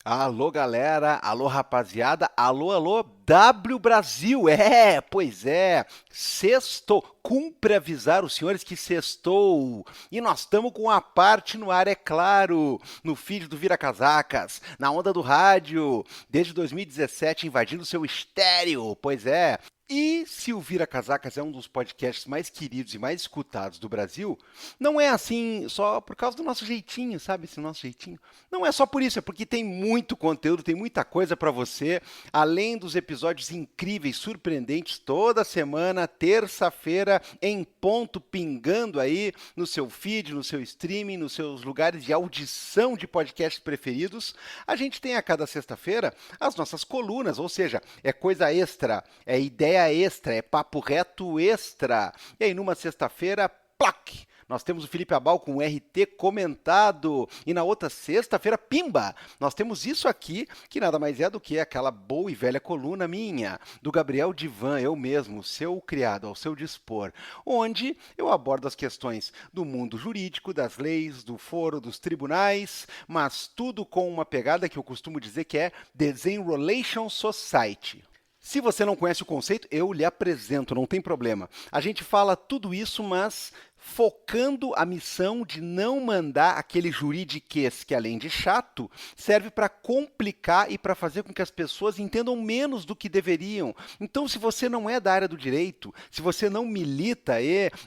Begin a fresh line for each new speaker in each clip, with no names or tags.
Alô, galera, alô, rapaziada, alô, alô, W Brasil, pois é, sextou, cumpre avisar os senhores que sextou, e nós estamos com a parte no ar, é claro, no feed do Vira Casacas, na onda do rádio, desde 2017 invadindo seu estéreo, pois é. E se o Vira Casacas é um dos podcasts mais queridos e mais escutados do Brasil, não é assim só por causa do nosso jeitinho, sabe? Esse nosso jeitinho. Não é só por isso, é porque tem muito conteúdo, tem muita coisa para você, além dos episódios incríveis, surpreendentes, toda semana, terça-feira, em ponto, pingando aí no seu feed, no seu streaming, nos seus lugares de audição de podcasts preferidos. A gente tem a cada sexta-feira as nossas colunas, ou seja, é coisa extra, é ideia extra, é papo reto extra. E aí, numa sexta-feira, plac! Nós temos o Felipe Abal com o RT comentado. E na outra sexta-feira, pimba! Nós temos isso aqui, que nada mais é do que aquela boa e velha coluna minha, do Gabriel Divan, eu mesmo, seu criado, ao seu dispor, onde eu abordo as questões do mundo jurídico, das leis, do foro, dos tribunais, mas tudo com uma pegada que eu costumo dizer que é Desenrolation Society. Se você não conhece o conceito, eu lhe apresento, não tem problema. A gente fala tudo isso, mas focando a missão de não mandar aquele juridiquês que, além de chato, serve para complicar e para fazer com que as pessoas entendam menos do que deveriam. Então, se você não é da área do direito, se você não milita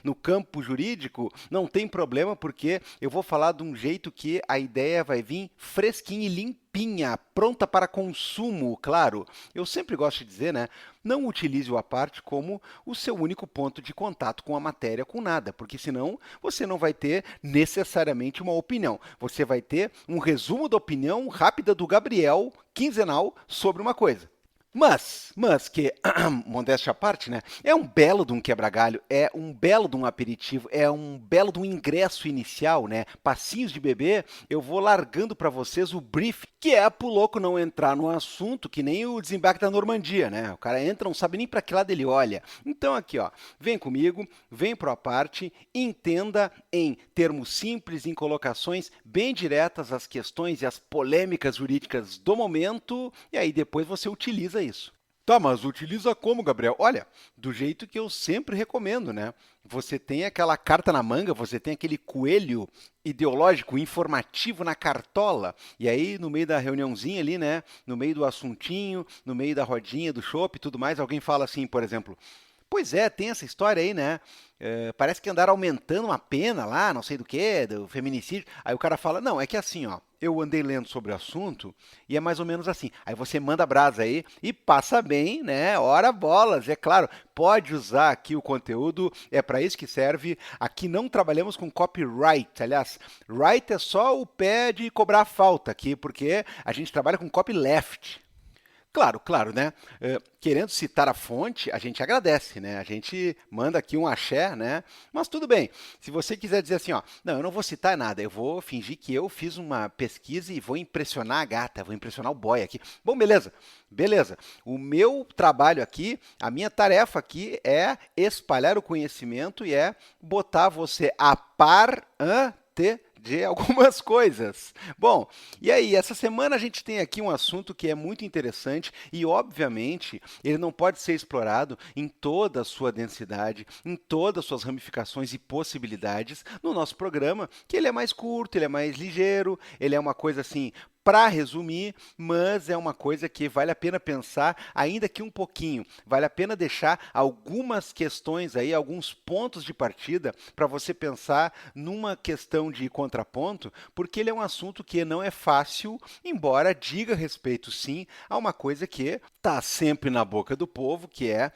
no campo jurídico, não tem problema, porque eu vou falar de um jeito que a ideia vai vir fresquinha e limpinha, pronta para consumo, claro. Eu sempre gosto de dizer, né? Não utilize o à parte como o seu único ponto de contato com a matéria, com nada, porque senão você não vai ter necessariamente uma opinião. Você vai ter um resumo da opinião rápida do Gabriel, quinzenal, sobre uma coisa. Mas que, modéstia à parte, né? É um belo de um quebra-galho, é um belo de um aperitivo, é um belo de um ingresso inicial, né? Passinhos de bebê, eu vou largando para vocês o brief, que é pro louco não entrar no assunto, que nem o desembarque da Normandia, né? O cara entra, não sabe nem para que lado ele olha. Então aqui, ó, vem comigo, vem pro à parte, entenda em termos simples, em colocações bem diretas as questões e as polêmicas jurídicas do momento, e aí depois você utiliza isso. Tá, mas utiliza como, Gabriel? Olha, do jeito que eu sempre recomendo, né? Você tem aquela carta na manga, você tem aquele coelho ideológico, informativo na cartola, e aí no meio da reuniãozinha ali, né? No meio do assuntinho, no meio da rodinha, do chopp e tudo mais, alguém fala assim, por exemplo, pois é, tem essa história aí, né? Parece que andaram aumentando uma pena lá, não sei do que, do feminicídio. Aí o cara fala, não, é que assim, ó, eu andei lendo sobre o assunto e é mais ou menos assim. Aí você manda brasa aí e passa bem, né? Ora bolas, é claro. Pode usar aqui o conteúdo, é para isso que serve. Aqui não trabalhamos com copyright. Aliás, right é só o pé de cobrar a falta aqui, porque a gente trabalha com copyleft. Claro, claro, né? Querendo citar a fonte, a gente agradece, né? A gente manda aqui um axé, né? Mas tudo bem. Se você quiser dizer assim, ó, não, eu não vou citar nada, eu vou fingir que eu fiz uma pesquisa e vou impressionar a gata, vou impressionar o boy aqui. Bom, beleza, beleza. O meu trabalho aqui, a minha tarefa aqui é espalhar o conhecimento e é botar você a par de algumas coisas. Bom, e aí, essa semana a gente tem aqui um assunto que é muito interessante e, obviamente, ele não pode ser explorado em toda a sua densidade, em todas as suas ramificações e possibilidades no nosso programa, que ele é mais curto, ele é mais ligeiro, ele é uma coisa assim para resumir, mas é uma coisa que vale a pena pensar, ainda que um pouquinho. Vale a pena deixar algumas questões aí, alguns pontos de partida para você pensar numa questão de contraponto, porque ele é um assunto que não é fácil, embora diga respeito sim a uma coisa que está sempre na boca do povo, que é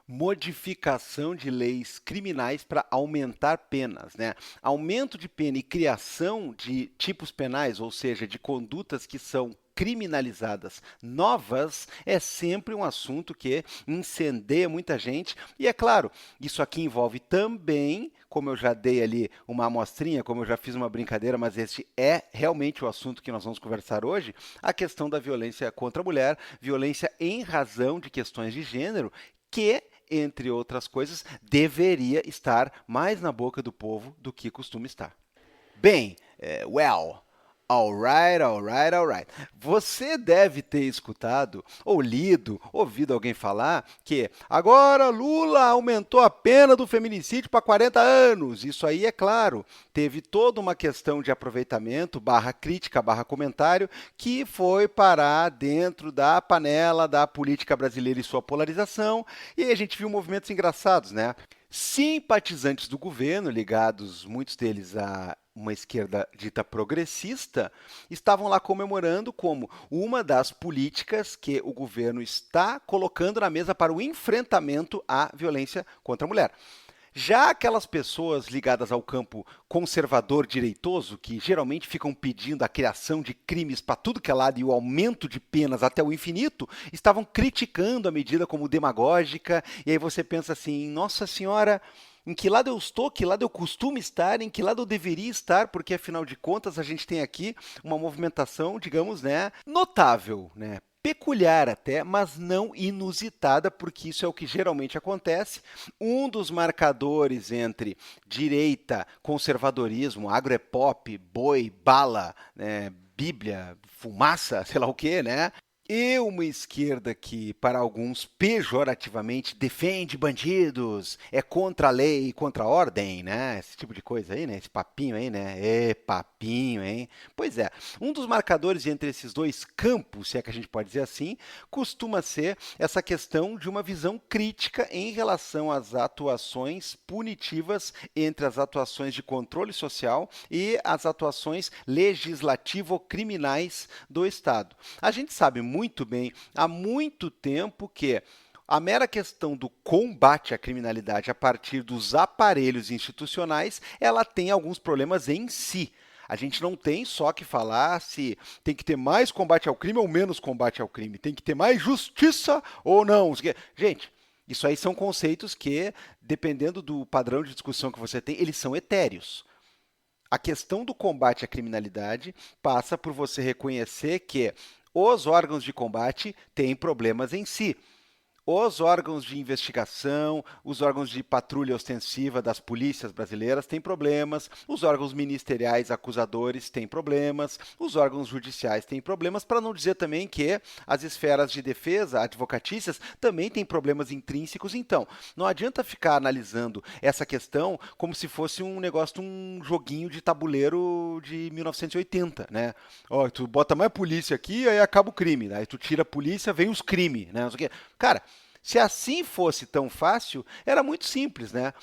modificação de leis criminais para aumentar penas, né? Aumento de pena e criação de tipos penais, ou seja, de condutas que são criminalizadas novas, é sempre um assunto que incendeia muita gente. E é claro, isso aqui envolve também, como eu já dei ali uma amostrinha, como eu já fiz uma brincadeira, mas este é realmente o assunto que nós vamos conversar hoje, a questão da violência contra a mulher, violência em razão de questões de gênero, que entre outras coisas, deveria estar mais na boca do povo do que costuma estar. Bem, well, Alright, alright, alright. Você deve ter escutado, ou lido, ouvido alguém falar que agora Lula aumentou a pena do feminicídio para 40 anos. Isso aí, é claro, teve toda uma questão de aproveitamento, barra crítica, barra comentário, que foi parar dentro da panela da política brasileira e sua polarização. E aí a gente viu movimentos engraçados, né? Simpatizantes do governo, ligados muitos deles a uma esquerda dita progressista, estavam lá comemorando como uma das políticas que o governo está colocando na mesa para o enfrentamento à violência contra a mulher. Já aquelas pessoas ligadas ao campo conservador direitoso, que geralmente ficam pedindo a criação de crimes para tudo que é lado e o aumento de penas até o infinito, estavam criticando a medida como demagógica, e aí você pensa assim, nossa senhora, em que lado eu estou, que lado eu costumo estar, em que lado eu deveria estar, porque afinal de contas a gente tem aqui uma movimentação, digamos, né, notável, né, peculiar até, mas não inusitada, porque isso é o que geralmente acontece. Um dos marcadores entre direita, conservadorismo, agropop, boi, bala, né, Bíblia, fumaça, sei lá o quê, né? E uma esquerda que, para alguns, pejorativamente defende bandidos, é contra a lei e contra a ordem, né? Esse tipo de coisa aí, né? Esse papinho aí, né? É papinho, hein? Pois é, um dos marcadores entre esses dois campos, se é que a gente pode dizer assim, costuma ser essa questão de uma visão crítica em relação às atuações punitivas entre as atuações de controle social e as atuações legislativo-criminais do Estado. A gente sabe muito bem, há muito tempo, que a mera questão do combate à criminalidade a partir dos aparelhos institucionais, ela tem alguns problemas em si. A gente não tem só que falar se tem que ter mais combate ao crime ou menos combate ao crime. Tem que ter mais justiça ou não. Gente, isso aí são conceitos que, dependendo do padrão de discussão que você tem, eles são etéreos. A questão do combate à criminalidade passa por você reconhecer que os órgãos de combate têm problemas em si. Os órgãos de investigação, os órgãos de patrulha ostensiva das polícias brasileiras têm problemas, os órgãos ministeriais acusadores têm problemas, os órgãos judiciais têm problemas, para não dizer também que as esferas de defesa, advocatícias, também têm problemas intrínsecos. Então, não adianta ficar analisando essa questão como se fosse um negócio de um joguinho de tabuleiro de 1980, né? Ó, tu bota mais polícia aqui, aí acaba o crime, né? Aí tu tira a polícia, vem os crimes, né? Não sei o quê. Cara, se assim fosse tão fácil, era muito simples, né?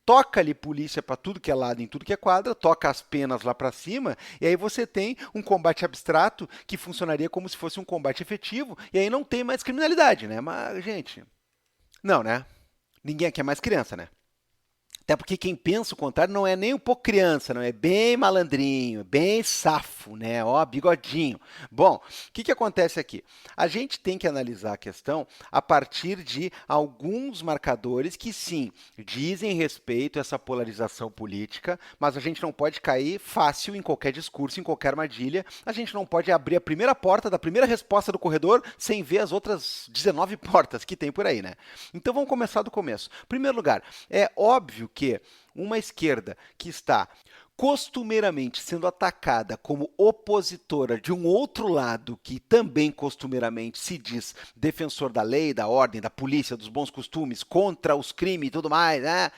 Toca-lhe polícia para tudo que é lado, em tudo que é quadra, toca as penas lá para cima, e aí você tem um combate abstrato que funcionaria como se fosse um combate efetivo, e aí não tem mais criminalidade, né? Mas, gente, não, né? Ninguém aqui é mais criança, né? Até porque quem pensa o contrário não é nem um pouco criança, não é bem malandrinho, bem safo, né? Ó, bigodinho. Bom, o que acontece aqui? A gente tem que analisar a questão a partir de alguns marcadores que, sim, dizem respeito a essa polarização política, mas a gente não pode cair fácil em qualquer discurso, em qualquer armadilha. A gente não pode abrir a primeira porta da primeira resposta do corredor sem ver as outras 19 portas que tem por aí, né? Então vamos começar do começo. Em primeiro lugar, é óbvio que uma esquerda que está costumeiramente sendo atacada como opositora de um outro lado que também costumeiramente se diz defensor da lei, da ordem, da polícia, dos bons costumes, contra os crimes e tudo mais, né?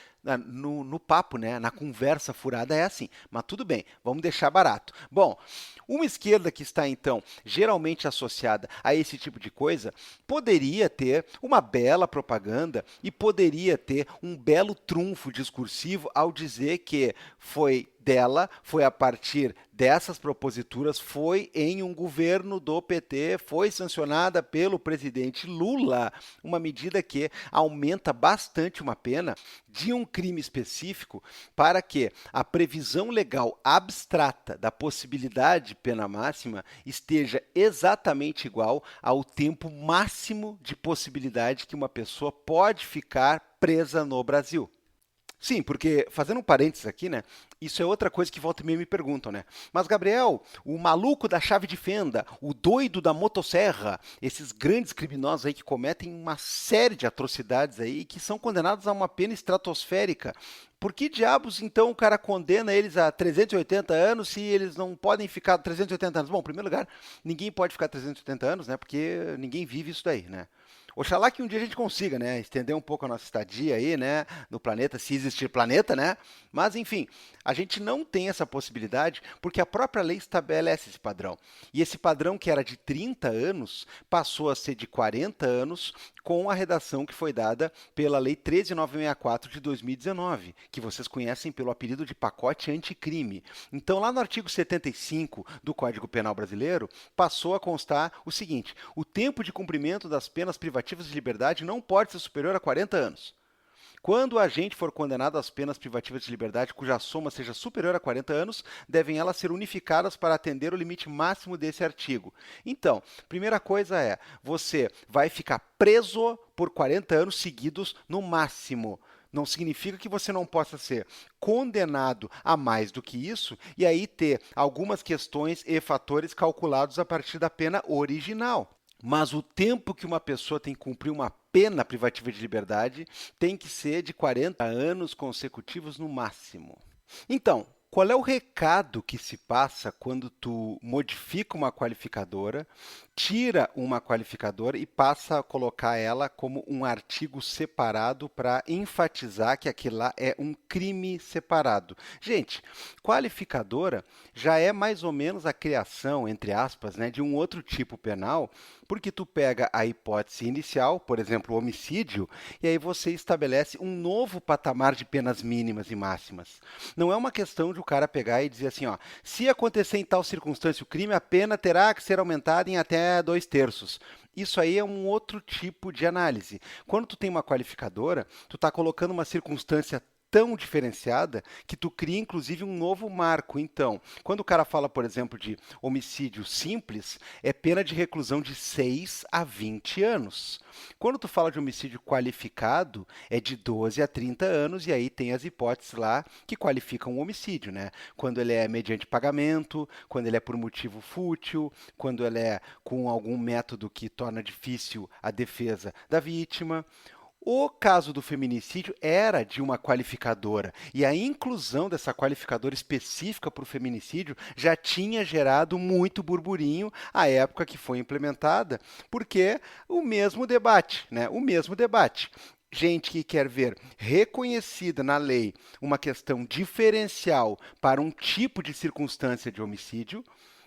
No papo, né? Na conversa furada é assim, mas tudo bem, vamos deixar barato. Bom, uma esquerda que está, então, geralmente associada a esse tipo de coisa, poderia ter uma bela propaganda e poderia ter um belo trunfo discursivo ao dizer que foi a partir dessas proposituras, foi em um governo do PT, foi sancionada pelo presidente Lula, uma medida que aumenta bastante uma pena de um crime específico para que a previsão legal abstrata da possibilidade de pena máxima esteja exatamente igual ao tempo máximo de possibilidade que uma pessoa pode ficar presa no Brasil. Sim, porque, fazendo um parênteses aqui, né? Isso é outra coisa que volta e meia me perguntam, né? Mas, Gabriel, o maluco da chave de fenda, o doido da motosserra, esses grandes criminosos aí que cometem uma série de atrocidades aí que são condenados a uma pena estratosférica, Por que diabos, então, o cara condena eles a 380 anos se eles não podem ficar 380 anos? Bom, em primeiro lugar, ninguém pode ficar 380 anos, né? Porque ninguém vive isso daí, né? Oxalá que um dia a gente consiga, né, estender um pouco a nossa estadia aí, né, no planeta, se existir planeta, né? Mas enfim, a gente não tem essa possibilidade porque a própria lei estabelece esse padrão. E esse padrão que era de 30 anos passou a ser de 40 anos com a redação que foi dada pela Lei 13.964 de 2019, que vocês conhecem pelo apelido de pacote anticrime. Então, lá no artigo 75 do Código Penal brasileiro, passou a constar o seguinte: o tempo de cumprimento das penas privativas de liberdade não pode ser superior a 40 anos. Quando o agente for condenado às penas privativas de liberdade cuja soma seja superior a 40 anos, devem elas ser unificadas para atender o limite máximo desse artigo. Então, primeira coisa é, você vai ficar preso por 40 anos seguidos no máximo. Não significa que você não possa ser condenado a mais do que isso e aí ter algumas questões e fatores calculados a partir da pena original. Mas o tempo que uma pessoa tem que cumprir uma pena privativa de liberdade tem que ser de 40 anos consecutivos no máximo. Então, qual é o recado que se passa quando tu modifica uma qualificadora, tira uma qualificadora e passa a colocar ela como um artigo separado para enfatizar que aquilo lá é um crime separado? Gente, qualificadora já é mais ou menos a criação, entre aspas, né, de um outro tipo penal, porque tu pega a hipótese inicial, por exemplo, o homicídio, e aí você estabelece um novo patamar de penas mínimas e máximas. Não é uma questão de o cara pegar e dizer assim, ó, se acontecer em tal circunstância o crime, a pena terá que ser aumentada em até 2/3. Isso aí é um outro tipo de análise. Quando tu tem uma qualificadora, tu está colocando uma circunstância tão diferenciada que tu cria, inclusive, um novo marco. Então, quando o cara fala, por exemplo, de homicídio simples, é pena de reclusão de 6 a 20 anos. Quando tu fala de homicídio qualificado, é de 12 a 30 anos, e aí tem as hipóteses lá que qualificam o homicídio, né? Quando ele é mediante pagamento, quando ele é por motivo fútil, quando ele é com algum método que torna difícil a defesa da vítima. O caso do feminicídio era de uma qualificadora, e a inclusão dessa qualificadora específica para o feminicídio já tinha gerado muito burburinho à época que foi implementada, porque o mesmo debate, né? O mesmo debate. Gente que quer ver reconhecida na lei uma questão diferencial para um tipo de circunstância de homicídio,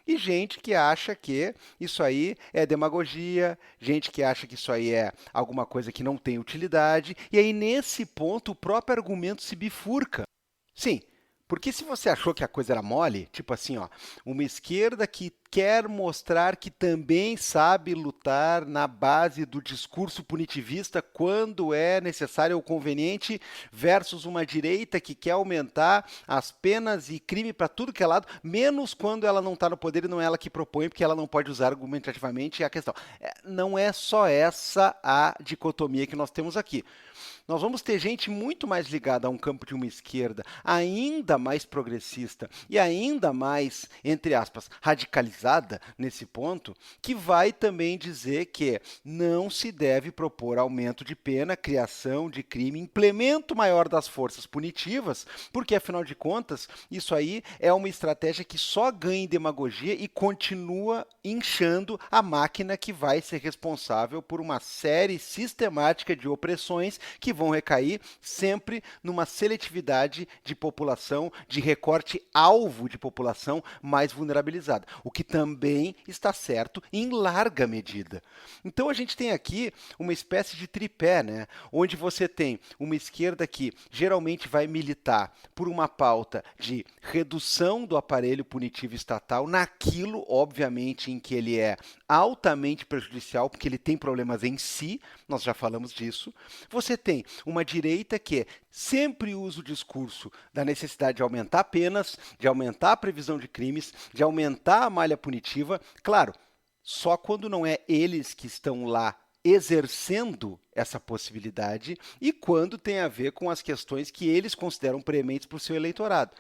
e gente que acha que isso aí é demagogia, gente que acha que isso aí é alguma coisa que não tem utilidade, e aí nesse ponto o próprio argumento se bifurca. Sim, porque se você achou que a coisa era mole, tipo assim, ó, uma esquerda que quer mostrar que também sabe lutar na base do discurso punitivista quando é necessário ou conveniente, versus uma direita que quer aumentar as penas e crime para tudo que é lado, menos quando ela não está no poder e não é ela que propõe, porque ela não pode usar argumentativamente a questão. Não é só essa a dicotomia que nós temos aqui. Nós vamos ter gente muito mais ligada a um campo de uma esquerda ainda mais progressista e ainda mais, entre aspas, radicalizada nesse ponto, que vai também dizer que não se deve propor aumento de pena, criação de crime, implemento maior das forças punitivas, porque, afinal de contas, isso aí é uma estratégia que só ganha em demagogia e continua inchando a máquina que vai ser responsável por uma série sistemática de opressões que vão recair sempre numa seletividade de população, de recorte alvo de população mais vulnerabilizada, o que também está certo em larga medida. Então a gente tem aqui uma espécie de tripé, né? Onde você tem uma esquerda que geralmente vai militar por uma pauta de redução do aparelho punitivo estatal naquilo, obviamente, em que ele é altamente prejudicial, porque ele tem problemas em si, nós já falamos disso. Você tem uma direita que sempre usa o discurso da necessidade de aumentar penas, de aumentar a previsão de crimes, de aumentar a malha punitiva. Claro, só quando não é eles que estão lá exercendo essa possibilidade e quando tem a ver com as questões que eles consideram prementes para o seu eleitorado.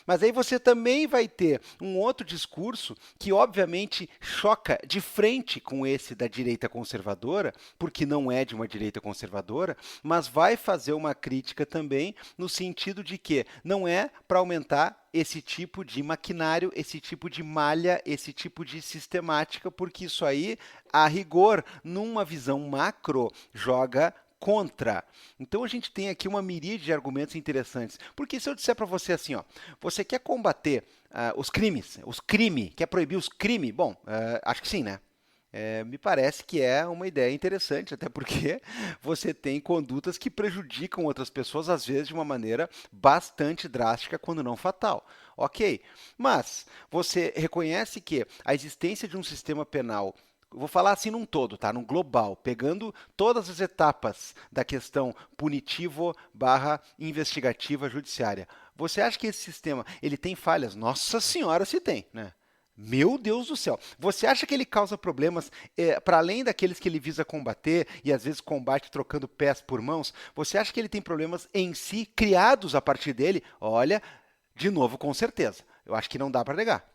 Mas aí você também vai ter um outro discurso que, obviamente, choca de frente com esse da direita conservadora, porque não é de uma direita conservadora, mas vai fazer uma crítica também no sentido de que não é para aumentar esse tipo de maquinário, esse tipo de malha, esse tipo de sistemática, porque isso aí, a rigor, numa visão macro, joga contra. Então a gente tem aqui uma miríade de argumentos interessantes. Porque se eu disser para você assim, ó, você quer combater quer proibir os crimes? Bom, acho que sim, né? Me parece que é uma ideia interessante, até porque você tem condutas que prejudicam outras pessoas, às vezes de uma maneira bastante drástica, quando não fatal. Ok, mas você reconhece que a existência de um sistema penal, vou falar assim num todo, tá? Num global, pegando todas as etapas da questão punitivo barra investigativa judiciária. Você acha que esse sistema ele tem falhas? Nossa senhora, se tem, né? Meu Deus do céu. Você acha que ele causa problemas para além daqueles que ele visa combater e às vezes combate trocando pés por mãos? Você acha que ele tem problemas em si criados a partir dele? Olha, de novo, com certeza. Eu acho que não dá para negar.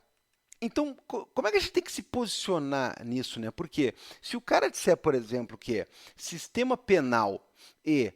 Então, como é que a gente tem que se posicionar nisso, né? Porque se o cara disser, por exemplo, que sistema penal e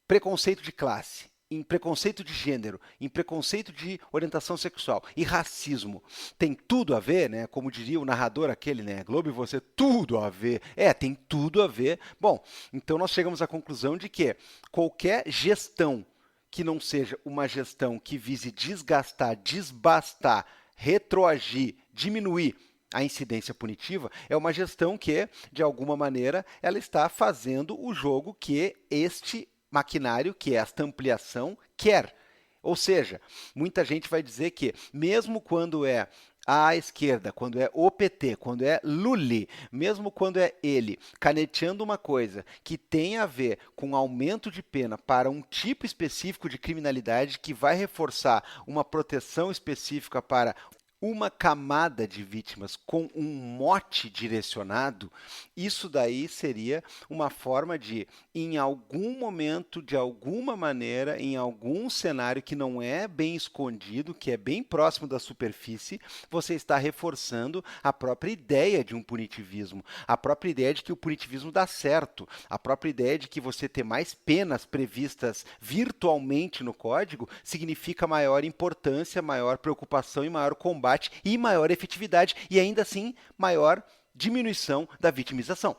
preconceito de classe, em preconceito de gênero, em preconceito de orientação sexual e racismo tem tudo a ver, né? Como diria o narrador aquele, né? Globo e você, tudo a ver. Tem tudo a ver. Bom, então nós chegamos à conclusão de que qualquer gestão que não seja uma gestão que vise desgastar, desbastar, retroagir, diminuir a incidência punitiva, é uma gestão que, de alguma maneira, ela está fazendo o jogo que este maquinário, que é esta ampliação, quer. Ou seja, muita gente vai dizer que, mesmo quando é à esquerda, quando é o PT, quando é Lully, mesmo quando é ele caneteando uma coisa que tem a ver com aumento de pena para um tipo específico de criminalidade que vai reforçar uma proteção específica para uma camada de vítimas com um mote direcionado, isso daí seria uma forma de, em algum momento, de alguma maneira, em algum cenário que não é bem escondido, que é bem próximo da superfície, você está reforçando a própria ideia de um punitivismo, a própria ideia de que o punitivismo dá certo, a própria ideia de que você ter mais penas previstas virtualmente no código significa maior importância, maior preocupação e maior combate e maior efetividade e ainda assim maior diminuição da vitimização.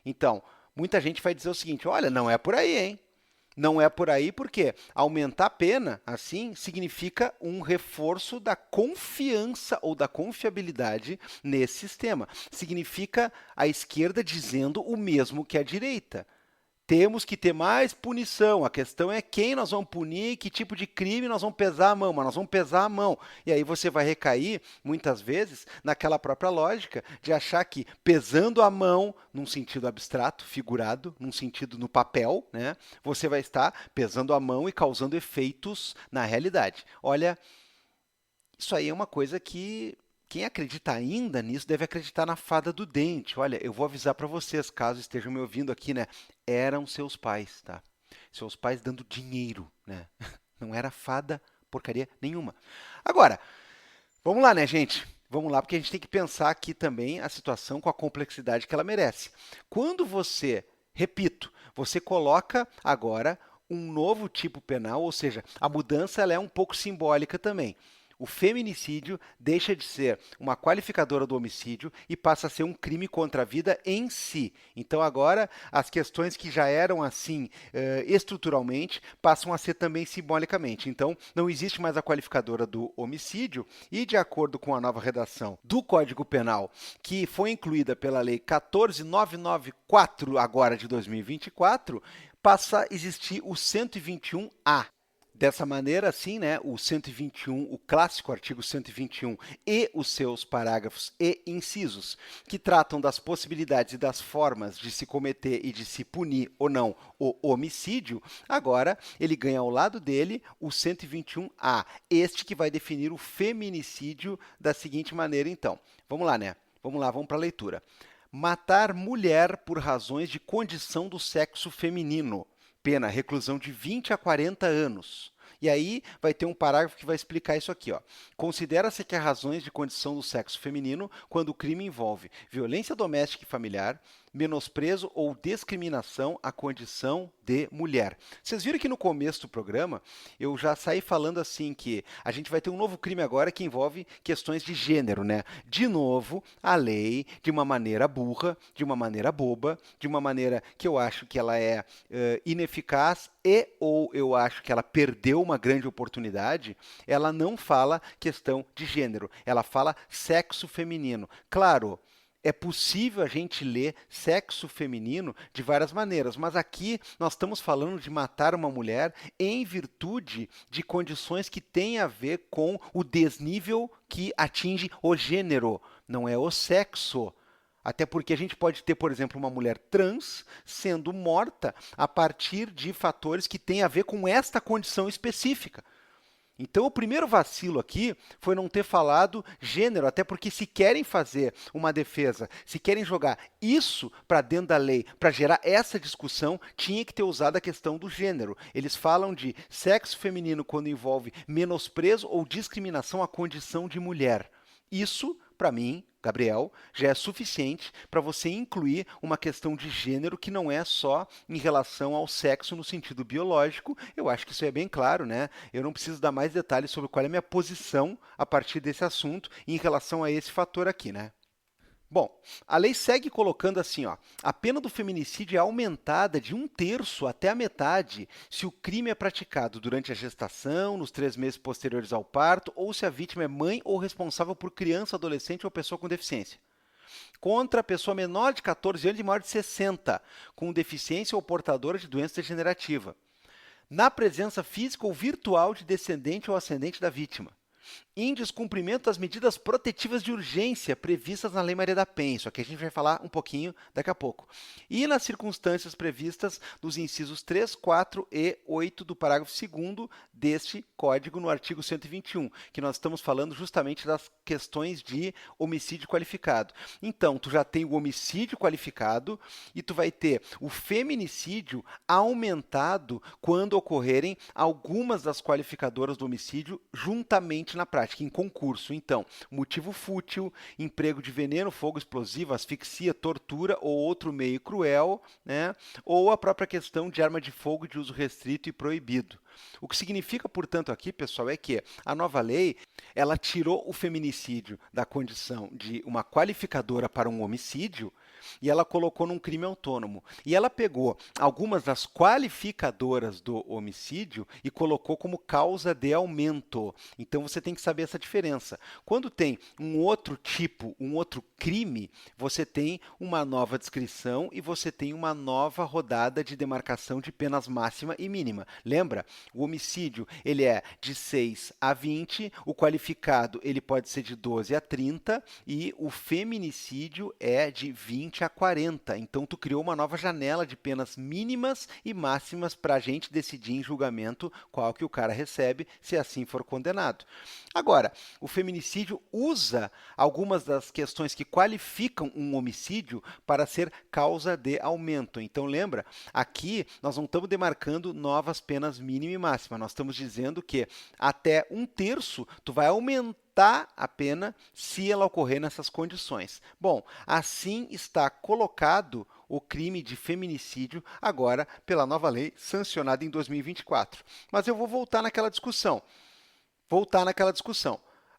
Então, muita gente vai dizer o seguinte, olha, não é por aí, hein? Não é por aí porque aumentar a pena, assim, significa um reforço da confiança ou da confiabilidade nesse sistema. Significa a esquerda dizendo o mesmo que a direita. Temos que ter mais punição. A questão é quem nós vamos punir, que tipo de crime nós vamos pesar a mão, mas nós vamos pesar a mão. E aí você vai recair, muitas vezes, naquela própria lógica de achar que pesando a mão, num sentido abstrato, figurado, num sentido no papel, né, você vai estar pesando a mão e causando efeitos na realidade. Olha, isso aí é uma coisa que quem acredita ainda nisso deve acreditar na fada do dente. Olha, eu vou avisar para vocês, caso estejam me ouvindo aqui, né? Eram seus pais, tá? Seus pais dando dinheiro, né? Não era fada porcaria nenhuma. Agora, vamos lá, né, gente? Vamos lá, porque a gente tem que pensar aqui também a situação com a complexidade que ela merece. Quando você, repito, você coloca agora um novo tipo penal, ou seja, a mudança ela é um pouco simbólica também. O feminicídio deixa de ser uma qualificadora do homicídio e passa a ser um crime contra a vida em si. Então, agora, as questões que já eram assim estruturalmente passam a ser também simbolicamente. Então, não existe mais a qualificadora do homicídio e, de acordo com a nova redação do Código Penal, que foi incluída pela Lei 14.994, agora de 2024, passa a existir o 121A. Dessa maneira, assim, né, o 121, o clássico artigo 121 e os seus parágrafos e incisos, que tratam das possibilidades e das formas de se cometer e de se punir ou não o homicídio, agora ele ganha ao lado dele o 121A, este que vai definir o feminicídio da seguinte maneira, então. Vamos lá, né? Vamos lá, vamos para a leitura. Matar mulher por razões de condição do sexo feminino. Pena, reclusão de 20 a 40 anos. E aí vai ter um parágrafo que vai explicar isso aqui, ó. Considera-se que há razões de condição do sexo feminino quando o crime envolve violência doméstica e familiar, menosprezo ou discriminação à condição de mulher. Vocês viram que no começo do programa eu já saí falando assim que a gente vai ter um novo crime agora que envolve questões de gênero, né? De novo, a lei, de uma maneira burra, de uma maneira boba, de uma maneira que eu acho que ela é ineficaz e ou eu acho que ela perdeu uma grande oportunidade, ela não fala questão de gênero, ela fala sexo feminino. Claro, é possível a gente ler sexo feminino de várias maneiras, mas aqui nós estamos falando de matar uma mulher em virtude de condições que têm a ver com o desnível que atinge o gênero, não é o sexo. Até porque a gente pode ter, por exemplo, uma mulher trans sendo morta a partir de fatores que têm a ver com esta condição específica. Então, o primeiro vacilo aqui foi não ter falado gênero, até porque se querem fazer uma defesa, se querem jogar isso para dentro da lei, para gerar essa discussão, tinha que ter usado a questão do gênero. Eles falam de sexo feminino quando envolve menosprezo ou discriminação à condição de mulher. Isso, para mim, Gabriel, já é suficiente para você incluir uma questão de gênero que não é só em relação ao sexo no sentido biológico. Eu acho que isso é bem claro, né? Eu não preciso dar mais detalhes sobre qual é a minha posição a partir desse assunto em relação a esse fator aqui, né? Bom, a lei segue colocando assim, ó, a pena do feminicídio é aumentada de 1/3 até a metade se o crime é praticado durante a gestação, nos 3 meses posteriores ao parto, ou se a vítima é mãe ou responsável por criança, adolescente ou pessoa com deficiência. Contra a pessoa menor de 14 anos e maior de 60, com deficiência ou portadora de doença degenerativa, na presença física ou virtual de descendente ou ascendente da vítima. Em descumprimento das medidas protetivas de urgência previstas na Lei Maria da Penha. Isso aqui a gente vai falar um pouquinho daqui a pouco. E nas circunstâncias previstas nos incisos 3, 4 e 8 do parágrafo 2º deste Código, no artigo 121, que nós estamos falando justamente das questões de homicídio qualificado. Então, tu já tem o homicídio qualificado e tu vai ter o feminicídio aumentado quando ocorrerem algumas das qualificadoras do homicídio juntamente na prática, em concurso. Então, motivo fútil, emprego de veneno, fogo explosivo, asfixia, tortura ou outro meio cruel, né? Ou a própria questão de arma de fogo de uso restrito e proibido. O que significa, portanto, aqui, pessoal, é que a nova lei, ela tirou o feminicídio da condição de uma qualificadora para um homicídio e ela colocou num crime autônomo. E ela pegou algumas das qualificadoras do homicídio e colocou como causa de aumento. Então você tem que saber essa diferença. Quando tem um outro tipo, um outro crime, você tem uma nova descrição e você tem uma nova rodada de demarcação de penas máxima e mínima. Lembra? O homicídio, ele é de 6 a 20, o qualificado, ele pode ser de 12 a 30 e o feminicídio é de 20 a 40. Então, tu criou uma nova janela de penas mínimas e máximas para a gente decidir em julgamento qual que o cara recebe, se assim for condenado. Agora, o feminicídio usa algumas das questões que qualificam um homicídio para ser causa de aumento. Então, lembra, aqui nós não estamos demarcando novas penas mínima e máxima, nós estamos dizendo que até 1/3 tu vai aumentar a pena se ela ocorrer nessas condições. Bom, assim está colocado o crime de feminicídio agora pela nova lei sancionada em 2024. Mas eu vou voltar naquela discussão.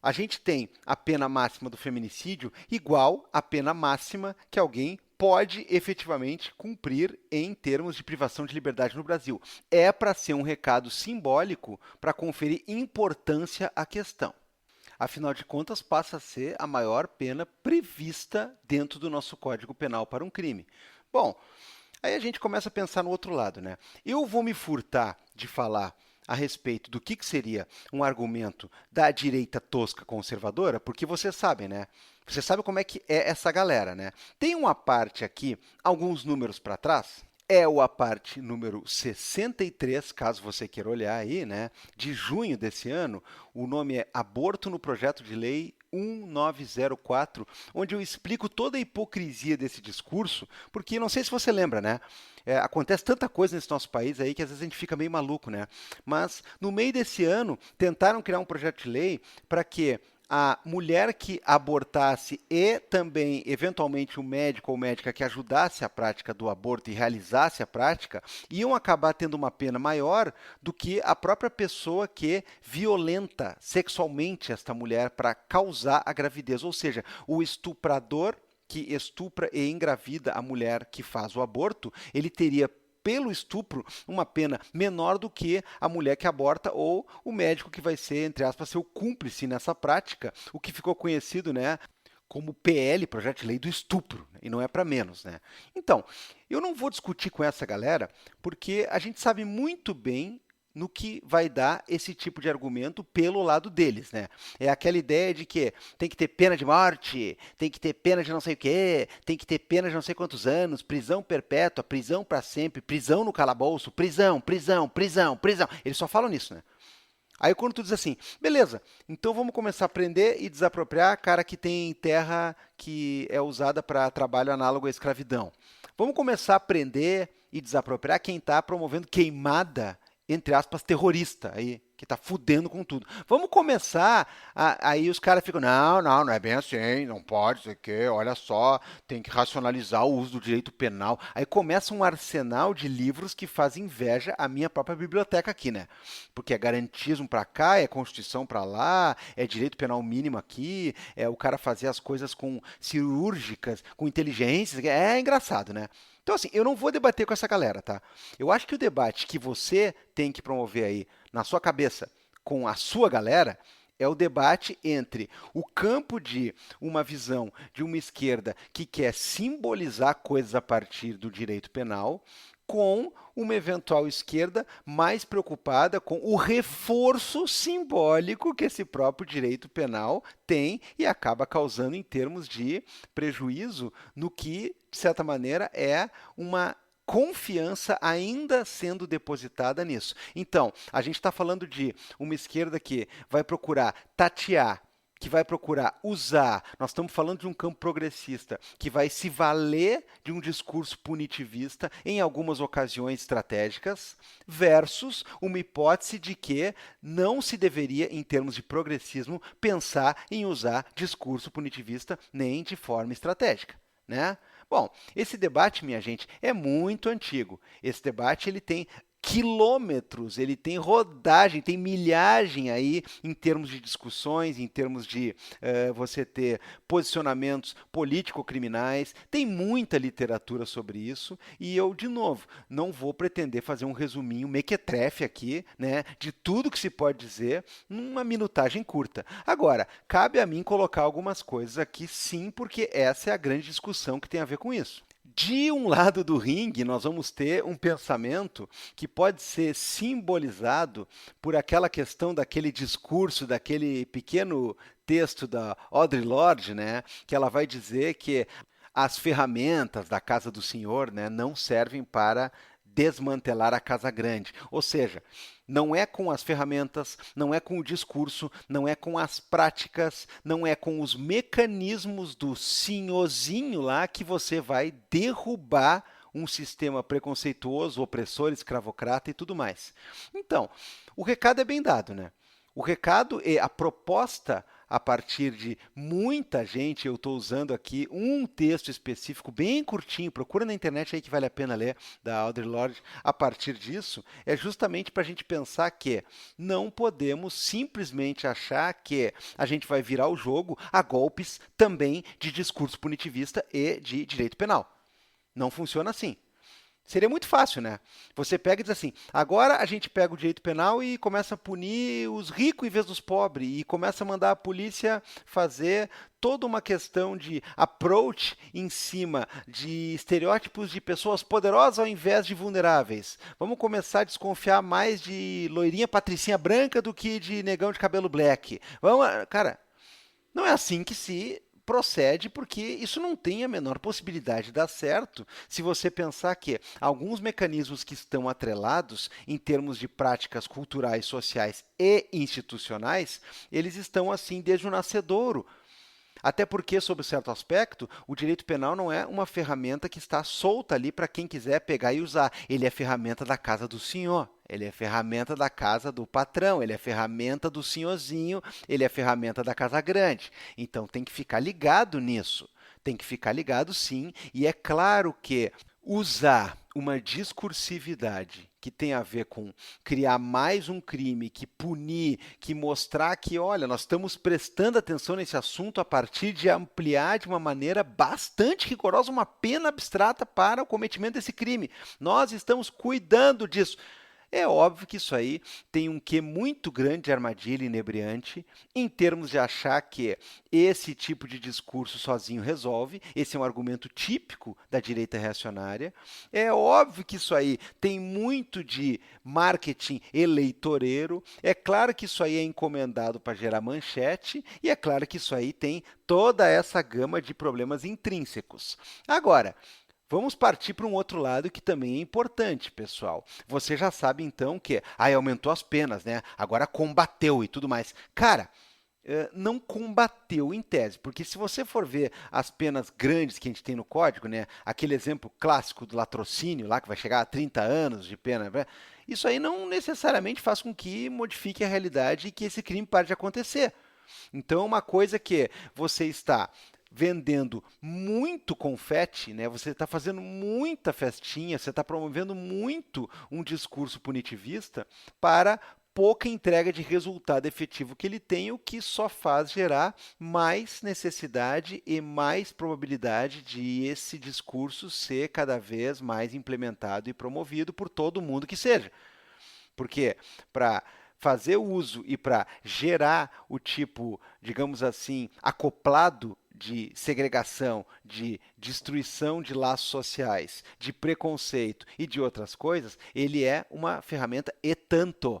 A gente tem a pena máxima do feminicídio igual à pena máxima que alguém pode efetivamente cumprir em termos de privação de liberdade no Brasil. É para ser um recado simbólico para conferir importância à questão. Afinal de contas, passa a ser a maior pena prevista dentro do nosso Código Penal para um crime. Bom, aí a gente começa a pensar no outro lado, né? Eu vou me furtar de falar a respeito do que seria um argumento da direita tosca conservadora, porque vocês sabem, né? Você sabe como é que é essa galera, né? Tem uma parte aqui, alguns números para trás, é o aparte número 63, caso você queira olhar aí, né? De junho desse ano, o nome é Aborto no Projeto de Lei 1904, onde eu explico toda a hipocrisia desse discurso, porque não sei se você lembra, né? Acontece tanta coisa nesse nosso país aí que às vezes a gente fica meio maluco, né? Mas no meio desse ano tentaram criar um projeto de lei para que a mulher que abortasse e também, eventualmente, o médico ou médica que ajudasse a prática do aborto e realizasse a prática, iam acabar tendo uma pena maior do que a própria pessoa que violenta sexualmente esta mulher para causar a gravidez. Ou seja, o estuprador que estupra e engravida a mulher que faz o aborto, ele teria pelo estupro uma pena menor do que a mulher que aborta ou o médico que vai ser, entre aspas, seu cúmplice nessa prática, o que ficou conhecido, né, como PL, Projeto de Lei do Estupro, né, e não é para menos, né? Então, eu não vou discutir com essa galera, porque a gente sabe muito bem no que vai dar esse tipo de argumento pelo lado deles, né? É aquela ideia de que tem que ter pena de morte, tem que ter pena de não sei o quê, tem que ter pena de não sei quantos anos, prisão perpétua, prisão para sempre, prisão no calabouço, prisão, prisão, prisão, prisão. Eles só falam nisso, né? Aí quando tu diz assim, beleza, então vamos começar a prender e desapropriar cara que tem terra que é usada para trabalho análogo à escravidão. Vamos começar a prender e desapropriar quem está promovendo queimada, entre aspas, terrorista, aí, que está fudendo com tudo. Vamos começar, aí os caras ficam, não é bem assim, não pode, sei o quê, olha só, tem que racionalizar o uso do direito penal. Aí começa um arsenal de livros que faz inveja à minha própria biblioteca aqui, né? Porque é garantismo para cá, é Constituição para lá, é direito penal mínimo aqui, é o cara fazer as coisas com cirúrgicas, com inteligência, é engraçado, né? Então, assim, eu não vou debater com essa galera, tá? Eu acho que o debate que você tem que promover aí na sua cabeça com a sua galera é o debate entre o campo de uma visão de uma esquerda que quer simbolizar coisas a partir do direito penal com uma eventual esquerda mais preocupada com o reforço simbólico que esse próprio direito penal tem e acaba causando em termos de prejuízo no que, de certa maneira, é uma confiança ainda sendo depositada nisso. Então, a gente está falando de uma esquerda que vai procurar tatear, que vai procurar usar, nós estamos falando de um campo progressista, que vai se valer de um discurso punitivista em algumas ocasiões estratégicas, versus uma hipótese de que não se deveria, em termos de progressismo, pensar em usar discurso punitivista nem de forma estratégica, né? Bom, esse debate, minha gente, é muito antigo. Esse debate ele tem quilômetros, ele tem rodagem, tem milhagem aí em termos de discussões, em termos de você ter posicionamentos político-criminais, tem muita literatura sobre isso e eu, de novo, não vou pretender fazer um resuminho mequetrefe aqui, né, de tudo que se pode dizer numa minutagem curta. Agora, cabe a mim colocar algumas coisas aqui sim, porque essa é a grande discussão que tem a ver com isso. De um lado do ringue, nós vamos ter um pensamento que pode ser simbolizado por aquela questão daquele discurso, daquele pequeno texto da Audre Lorde, né, que ela vai dizer que as ferramentas da casa do Senhor, né, não servem para desmantelar a casa grande. Ou seja, não é com as ferramentas, não é com o discurso, não é com as práticas, não é com os mecanismos do senhorzinho lá que você vai derrubar um sistema preconceituoso, opressor, escravocrata e tudo mais. Então, o recado é bem dado, né? O recado é a proposta a partir de muita gente, eu estou usando aqui um texto específico bem curtinho, procura na internet aí que vale a pena ler, da Audre Lorde, a partir disso, é justamente para a gente pensar que não podemos simplesmente achar que a gente vai virar o jogo a golpes também de discurso punitivista e de direito penal. Não funciona assim. Seria muito fácil, né? Você pega e diz assim, agora a gente pega o direito penal e começa a punir os ricos em vez dos pobres e começa a mandar a polícia fazer toda uma questão de approach em cima de estereótipos de pessoas poderosas ao invés de vulneráveis. Vamos começar a desconfiar mais de loirinha patricinha branca do que de negão de cabelo black. Vamos, cara, não é assim que se procede, porque isso não tem a menor possibilidade de dar certo se você pensar que alguns mecanismos que estão atrelados em termos de práticas culturais, sociais e institucionais, eles estão assim desde o nascedouro. Até porque, sob certo aspecto, o direito penal não é uma ferramenta que está solta ali para quem quiser pegar e usar. Ele é ferramenta da casa do senhor. Ele é ferramenta da casa do patrão, ele é ferramenta do senhorzinho, ele é ferramenta da casa grande. Então tem que ficar ligado nisso. Tem que ficar ligado sim, e é claro que usar uma discursividade que tem a ver com criar mais um crime, que punir, que mostrar que, olha, nós estamos prestando atenção nesse assunto a partir de ampliar de uma maneira bastante rigorosa uma pena abstrata para o cometimento desse crime. Nós estamos cuidando disso. É óbvio que isso aí tem um quê muito grande de armadilha inebriante, em termos de achar que esse tipo de discurso sozinho resolve. Esse é um argumento típico da direita reacionária. É óbvio que isso aí tem muito de marketing eleitoreiro. É claro que isso aí é encomendado para gerar manchete, e é claro que isso aí tem toda essa gama de problemas intrínsecos. Agora, vamos partir para um outro lado que também é importante, pessoal. Você já sabe então que aumentou as penas, né? Agora combateu e tudo mais. Cara, não combateu em tese, porque se você for ver as penas grandes que a gente tem no código, né? Aquele exemplo clássico do latrocínio lá que vai chegar a 30 anos de pena, né? Isso aí não necessariamente faz com que modifique a realidade e que esse crime pare de acontecer. Então, uma coisa que você está vendendo muito confete, né? Você está fazendo muita festinha, você está promovendo muito um discurso punitivista para pouca entrega de resultado efetivo que ele tem, o que só faz gerar mais necessidade e mais probabilidade de esse discurso ser cada vez mais implementado e promovido por todo mundo que seja. Porque para fazer uso e para gerar o tipo, digamos assim, acoplado de segregação, de destruição de laços sociais, de preconceito e de outras coisas, ele é uma ferramenta e tanto.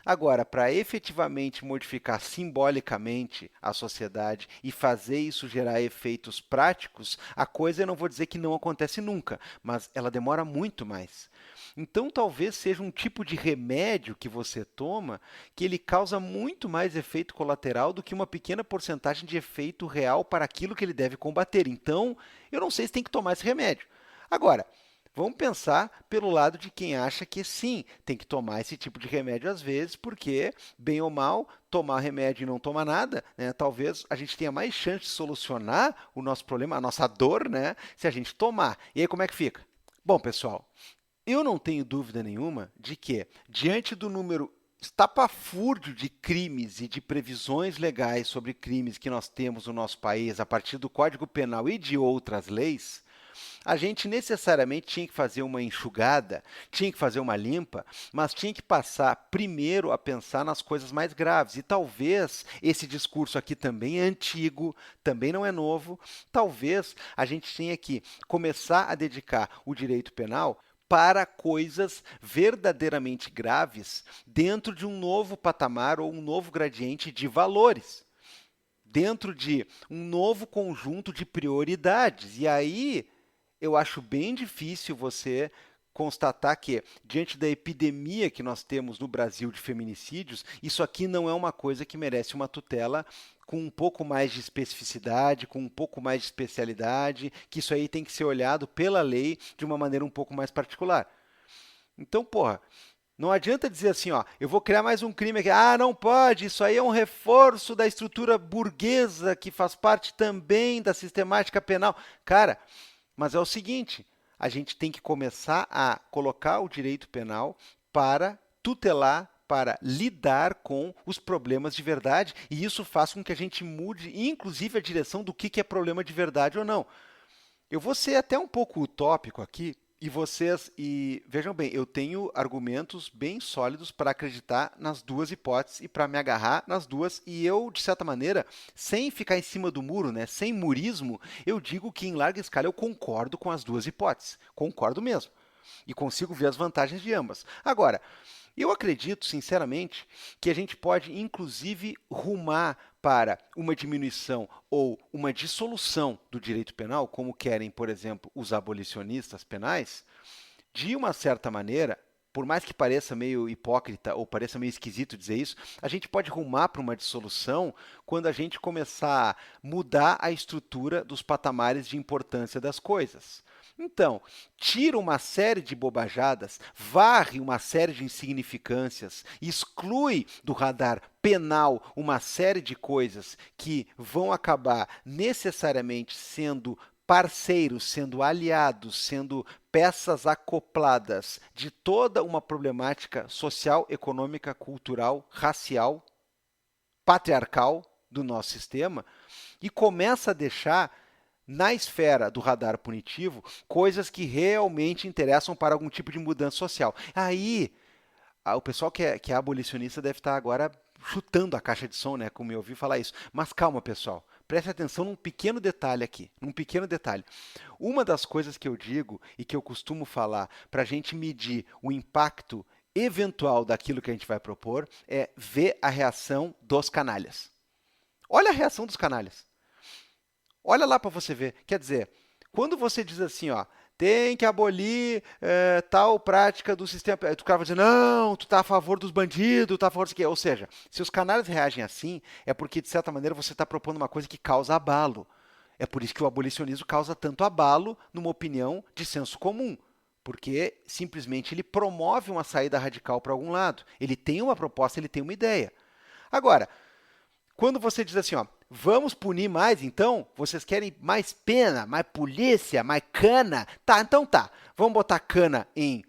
Agora, para efetivamente modificar simbolicamente a sociedade e fazer isso gerar efeitos práticos, a coisa eu não vou dizer que não acontece nunca, mas ela demora muito mais. Então, talvez seja um tipo de remédio que você toma que ele causa muito mais efeito colateral do que uma pequena porcentagem de efeito real para aquilo que ele deve combater. Então, eu não sei se tem que tomar esse remédio. Agora, vamos pensar pelo lado de quem acha que sim, tem que tomar esse tipo de remédio às vezes, porque, bem ou mal, tomar remédio e não tomar nada, né? Talvez a gente tenha mais chance de solucionar o nosso problema, a nossa dor, né? Se a gente tomar. E aí, como é que fica? Bom, pessoal, eu não tenho dúvida nenhuma de que, diante do número estapafúrdio de crimes e de previsões legais sobre crimes que nós temos no nosso país a partir do Código Penal e de outras leis, a gente necessariamente tinha que fazer uma enxugada, tinha que fazer uma limpa, mas tinha que passar primeiro a pensar nas coisas mais graves. E talvez esse discurso aqui também é antigo, também não é novo. Talvez a gente tenha que começar a dedicar o direito penal para coisas verdadeiramente graves dentro de um novo patamar ou um novo gradiente de valores, dentro de um novo conjunto de prioridades. E aí eu acho bem difícil você constatar que, diante da epidemia que nós temos no Brasil de feminicídios, isso aqui não é uma coisa que merece uma tutela com um pouco mais de especificidade, com um pouco mais de especialidade, que isso aí tem que ser olhado pela lei de uma maneira um pouco mais particular. Então, porra, não adianta dizer assim, ó, eu vou criar mais um crime aqui. Ah, não pode, isso aí é um reforço da estrutura burguesa que faz parte também da sistemática penal. Cara, mas é o seguinte, a gente tem que começar a colocar o direito penal para tutelar, para lidar com os problemas de verdade, e isso faz com que a gente mude, inclusive, a direção do que é problema de verdade ou não. Eu vou ser até um pouco utópico aqui, e vejam bem, eu tenho argumentos bem sólidos para acreditar nas duas hipóteses e para me agarrar nas duas, e eu, de certa maneira, sem ficar em cima do muro, né, sem murismo, eu digo que em larga escala eu concordo com as duas hipóteses, concordo mesmo, e consigo ver as vantagens de ambas. Agora, eu acredito, sinceramente, que a gente pode, inclusive, rumar para uma diminuição ou uma dissolução do direito penal, como querem, por exemplo, os abolicionistas penais, de uma certa maneira, por mais que pareça meio hipócrita ou pareça meio esquisito dizer isso, a gente pode rumar para uma dissolução quando a gente começar a mudar a estrutura dos patamares de importância das coisas. Então, tira uma série de bobajadas, varre uma série de insignificâncias, exclui do radar penal uma série de coisas que vão acabar necessariamente sendo parceiros, sendo aliados, sendo peças acopladas de toda uma problemática social, econômica, cultural, racial, patriarcal do nosso sistema, e começa a deixar na esfera do radar punitivo coisas que realmente interessam para algum tipo de mudança social. Aí, o pessoal que é abolicionista deve estar agora chutando a caixa de som, né? Como eu ouvi falar isso. Mas calma, pessoal. Preste atenção num pequeno detalhe aqui. Num pequeno detalhe. Uma das coisas que eu digo e que eu costumo falar para a gente medir o impacto eventual daquilo que a gente vai propor é ver a reação dos canalhas. Olha a reação dos canalhas. Olha lá para você ver. Quer dizer, quando você diz assim, ó, tem que abolir tal prática do sistema. O cara vai dizer, não, tu tá a favor dos bandidos, tu tá a favor disso aqui. Ou seja, se os canalhas reagem assim, é porque, de certa maneira, você está propondo uma coisa que causa abalo. É por isso que o abolicionismo causa tanto abalo numa opinião de senso comum. Porque, simplesmente, ele promove uma saída radical para algum lado. Ele tem uma proposta, ele tem uma ideia. Agora, quando você diz assim, ó, vamos punir mais, então? Vocês querem mais pena, mais polícia, mais cana? Tá, então tá. Vamos botar cana em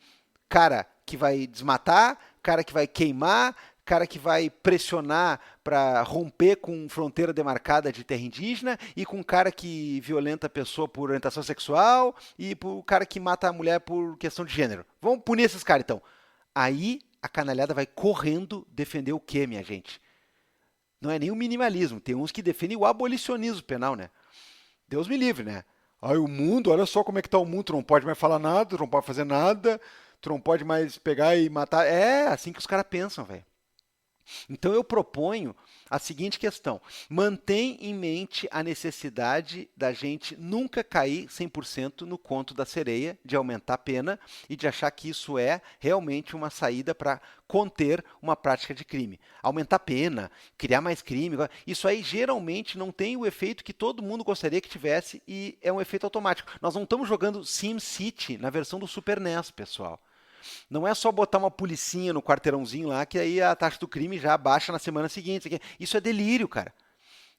cara que vai desmatar, cara que vai queimar, cara que vai pressionar para romper com fronteira demarcada de terra indígena e com cara que violenta a pessoa por orientação sexual e o cara que mata a mulher por questão de gênero. Vamos punir esses caras, então. Aí a canalhada vai correndo defender o quê, minha gente? Não é nem o minimalismo. Tem uns que defendem o abolicionismo penal, né? Deus me livre, né? Ai, o mundo, olha só como é que tá o mundo. Tu não pode mais falar nada, tu não pode fazer nada, tu não pode mais pegar e matar. É assim que os caras pensam, velho. Então eu proponho a seguinte questão: mantém em mente a necessidade da gente nunca cair 100% no conto da sereia, de aumentar a pena e de achar que isso é realmente uma saída para conter uma prática de crime. Aumentar a pena, criar mais crime, isso aí geralmente não tem o efeito que todo mundo gostaria que tivesse e é um efeito automático. Nós não estamos jogando SimCity na versão do Super NES, pessoal. Não é só botar uma policinha no quarteirãozinho lá que aí a taxa do crime já baixa na semana seguinte. Isso é delírio, cara.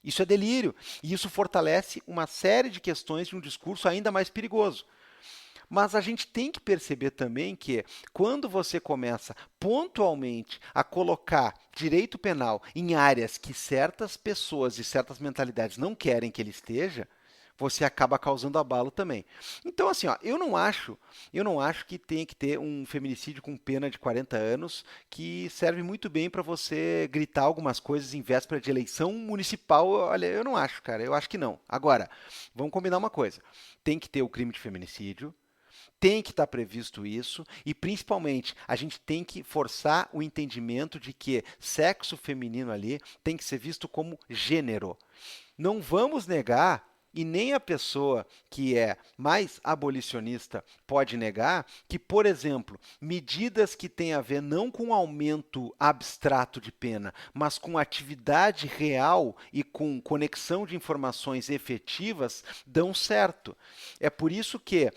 Isso é delírio. E isso fortalece uma série de questões de um discurso ainda mais perigoso. Mas a gente tem que perceber também que quando você começa pontualmente a colocar direito penal em áreas que certas pessoas e certas mentalidades não querem que ele esteja, você acaba causando abalo também. Então, assim, ó, eu não acho que tem que ter um feminicídio com pena de 40 anos que serve muito bem para você gritar algumas coisas em véspera de eleição municipal. Olha, eu não acho, cara, eu acho que não. Agora, vamos combinar uma coisa. Tem que ter o crime de feminicídio, tem que estar previsto isso e, principalmente, a gente tem que forçar o entendimento de que sexo feminino ali tem que ser visto como gênero. Não vamos negar e nem a pessoa que é mais abolicionista pode negar que, por exemplo, medidas que têm a ver não com aumento abstrato de pena, mas com atividade real e com conexão de informações efetivas dão certo. É por isso que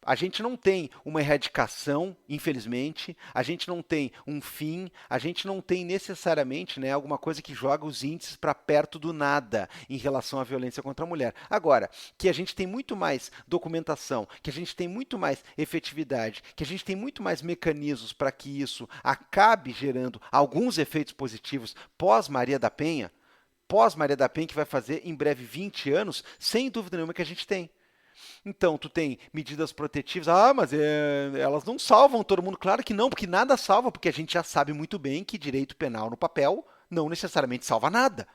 a gente não tem uma erradicação, infelizmente, a gente não tem um fim, a gente não tem necessariamente, né, alguma coisa que joga os índices para perto do nada em relação à violência contra a mulher. Agora, que a gente tem muito mais documentação, que a gente tem muito mais efetividade, que a gente tem muito mais mecanismos para que isso acabe gerando alguns efeitos positivos pós-Maria da Penha, que vai fazer em breve 20 anos, sem dúvida nenhuma que a gente tem. Então, tu tem medidas protetivas. Ah, mas elas não salvam todo mundo. Claro que não, porque nada salva, porque a gente já sabe muito bem que direito penal no papel não necessariamente salva nada.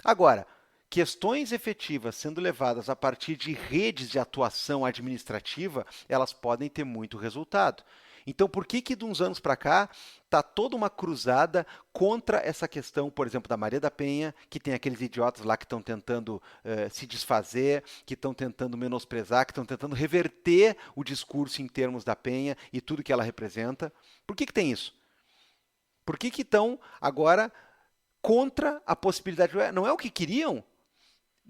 Agora, questões efetivas sendo levadas a partir de redes de atuação administrativa, elas podem ter muito resultado. Então, por que que de uns anos para cá está toda uma cruzada contra essa questão, por exemplo, da Maria da Penha, que tem aqueles idiotas lá que estão tentando se desfazer, que estão tentando menosprezar, que estão tentando reverter o discurso em termos da Penha e tudo que ela representa? Por que que tem isso? Por que que estão agora contra a possibilidade? Não é o que queriam?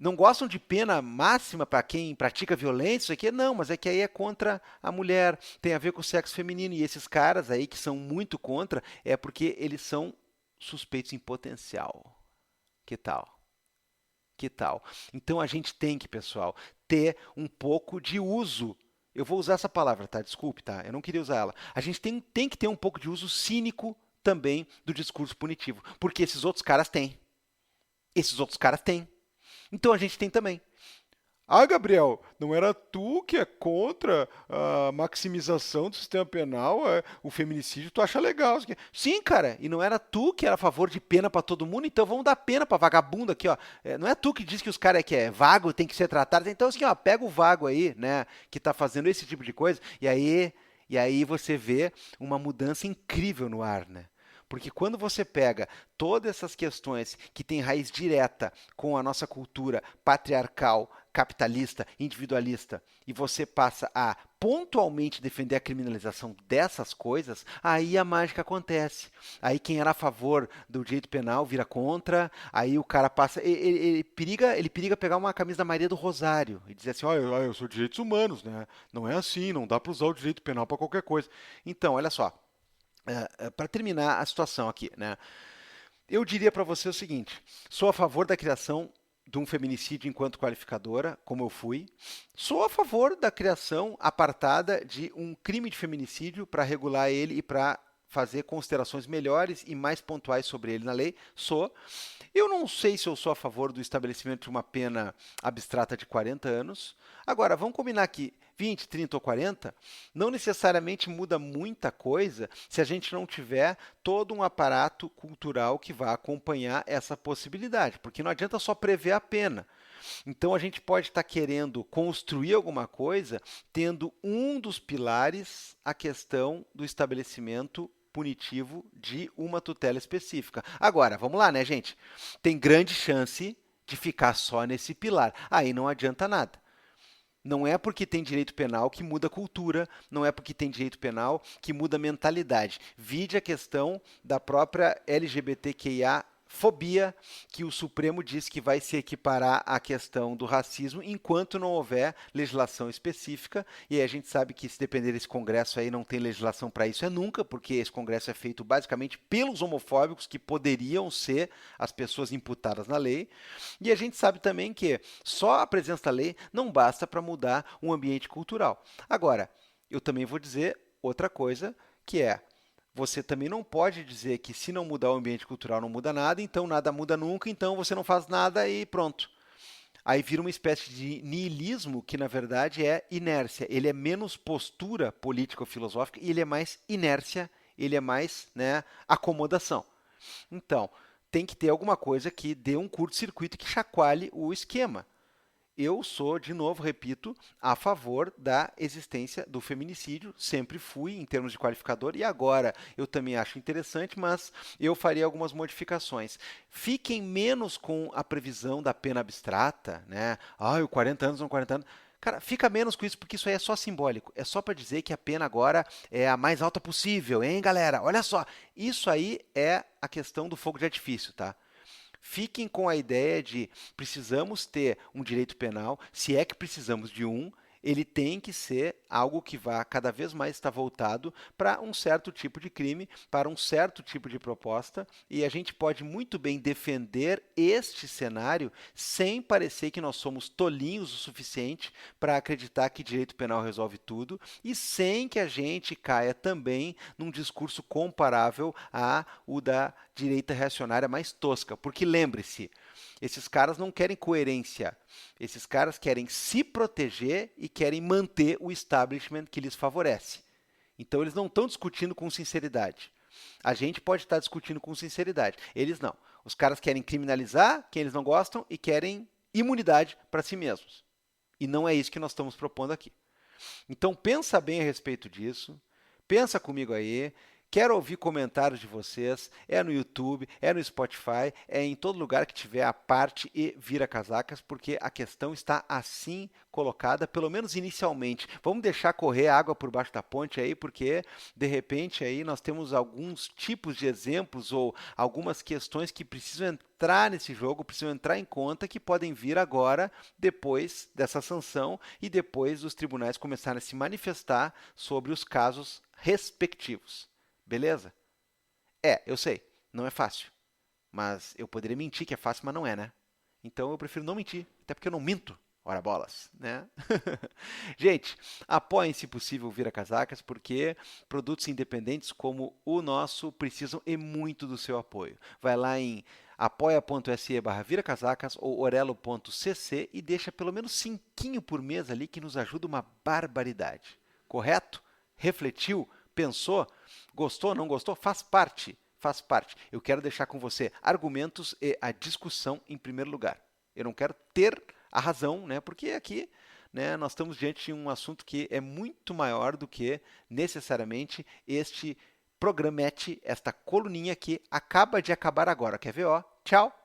Não gostam de pena máxima para quem pratica violência, isso aqui? Não, mas é que aí é contra a mulher, tem a ver com o sexo feminino. E esses caras aí que são muito contra, é porque eles são suspeitos em potencial. Que tal? Que tal? Então a gente tem que, pessoal, ter um pouco de uso. Eu vou usar essa palavra, tá? Desculpe, tá? Eu não queria usar ela. A gente tem que ter um pouco de uso cínico também do discurso punitivo, porque esses outros caras têm. Esses outros caras têm. Então a gente tem também. Ah, Gabriel, não era tu que é contra a maximização do sistema penal, o feminicídio, tu acha legal? Sim, cara, e não era tu que era a favor de pena pra todo mundo, então vamos dar pena pra vagabundo aqui, ó. Não é tu que diz que os caras que é vago tem que ser tratado, então assim, ó, pega o vago aí, né, que tá fazendo esse tipo de coisa, e aí você vê uma mudança incrível no ar, né? Porque quando você pega todas essas questões que têm raiz direta com a nossa cultura patriarcal, capitalista, individualista, e você passa a pontualmente defender a criminalização dessas coisas, aí a mágica acontece. Aí quem era a favor do direito penal vira contra, aí o cara passa. Ele periga pegar uma camisa da Maria do Rosário e dizer assim: ó, eu sou direitos humanos, né? Não é assim, não dá para usar o direito penal para qualquer coisa. Então, olha só. Para terminar a situação aqui, né? Eu diria para você o seguinte: sou a favor da criação de um feminicídio enquanto qualificadora, como eu fui. Sou a favor da criação apartada de um crime de feminicídio para regular ele e para fazer considerações melhores e mais pontuais sobre ele na lei. Sou. Eu não sei se eu sou a favor do estabelecimento de uma pena abstrata de 40 anos. Agora, vamos combinar aqui. 20, 30 ou 40, não necessariamente muda muita coisa se a gente não tiver todo um aparato cultural que vá acompanhar essa possibilidade, porque não adianta só prever a pena. Então a gente pode estar querendo construir alguma coisa tendo um dos pilares a questão do estabelecimento punitivo de uma tutela específica. Agora, vamos lá, né, gente? Tem grande chance de ficar só nesse pilar. Aí não adianta nada. Não é porque tem direito penal que muda a cultura, não é porque tem direito penal que muda a mentalidade. Vide a questão da própria LGBTQIA fobia, que o Supremo diz que vai se equiparar à questão do racismo enquanto não houver legislação específica. E aí a gente sabe que se depender desse Congresso aí não tem legislação para isso nunca, porque esse Congresso é feito basicamente pelos homofóbicos que poderiam ser as pessoas imputadas na lei. E a gente sabe também que só a presença da lei não basta para mudar um ambiente cultural. Agora, eu também vou dizer outra coisa, que é você também não pode dizer que se não mudar o ambiente cultural não muda nada, então nada muda nunca, então você não faz nada e pronto. Aí vira uma espécie de niilismo que, na verdade, é inércia. Ele é menos postura política ou filosófica e ele é mais inércia, ele é mais, né, acomodação. Então, tem que ter alguma coisa que dê um curto-circuito que chacoalhe o esquema. Eu sou, de novo, repito, a favor da existência do feminicídio, sempre fui em termos de qualificador e agora eu também acho interessante, mas eu faria algumas modificações. Fiquem menos com a previsão da pena abstrata, né? Ah, 40 anos, não 40 anos. Cara, fica menos com isso, porque isso aí é só simbólico. É só para dizer que a pena agora é a mais alta possível, hein, galera? Olha só, isso aí é a questão do fogo de artifício, tá? Fiquem com a ideia de precisamos ter um direito penal, se é que precisamos de um, ele tem que ser algo que vá cada vez mais estar voltado para um certo tipo de crime, para um certo tipo de proposta, e a gente pode muito bem defender este cenário sem parecer que nós somos tolinhos o suficiente para acreditar que direito penal resolve tudo, e sem que a gente caia também num discurso comparável a o da direita reacionária mais tosca. Porque lembre-se, esses caras não querem coerência. Esses caras querem se proteger e querem manter o establishment que lhes favorece. Então eles não estão discutindo com sinceridade. A gente pode estar discutindo com sinceridade. Eles não. Os caras querem criminalizar quem eles não gostam e querem imunidade para si mesmos. E não é isso que nós estamos propondo aqui. Então pensa bem a respeito disso, pensa comigo aí. Quero ouvir comentários de vocês. É no YouTube, é no Spotify, é em todo lugar que tiver a parte e vira casacas, porque a questão está assim colocada, pelo menos inicialmente. Vamos deixar correr água por baixo da ponte aí, porque de repente aí nós temos alguns tipos de exemplos ou algumas questões que precisam entrar nesse jogo, precisam entrar em conta, que podem vir agora, depois dessa sanção e depois dos tribunais começarem a se manifestar sobre os casos respectivos. Beleza? Eu sei, não é fácil. Mas eu poderia mentir que é fácil, mas não é, né? Então eu prefiro não mentir, até porque eu não minto. Ora bolas, né? Gente, apoiem se possível o Vira Casacas, porque produtos independentes como o nosso precisam e muito do seu apoio. Vai lá em apoia.se/viracasacas ou orelo.cc e deixa pelo menos 5 por mês ali que nos ajuda uma barbaridade. Correto? Refletiu? Pensou? Gostou? Não gostou? Faz parte. Faz parte. Eu quero deixar com você argumentos e a discussão em primeiro lugar. Eu não quero ter a razão, né? Porque aqui, né, nós estamos diante de um assunto que é muito maior do que necessariamente este programete, esta coluninha que acaba de acabar agora. Quer ver? Ó, tchau!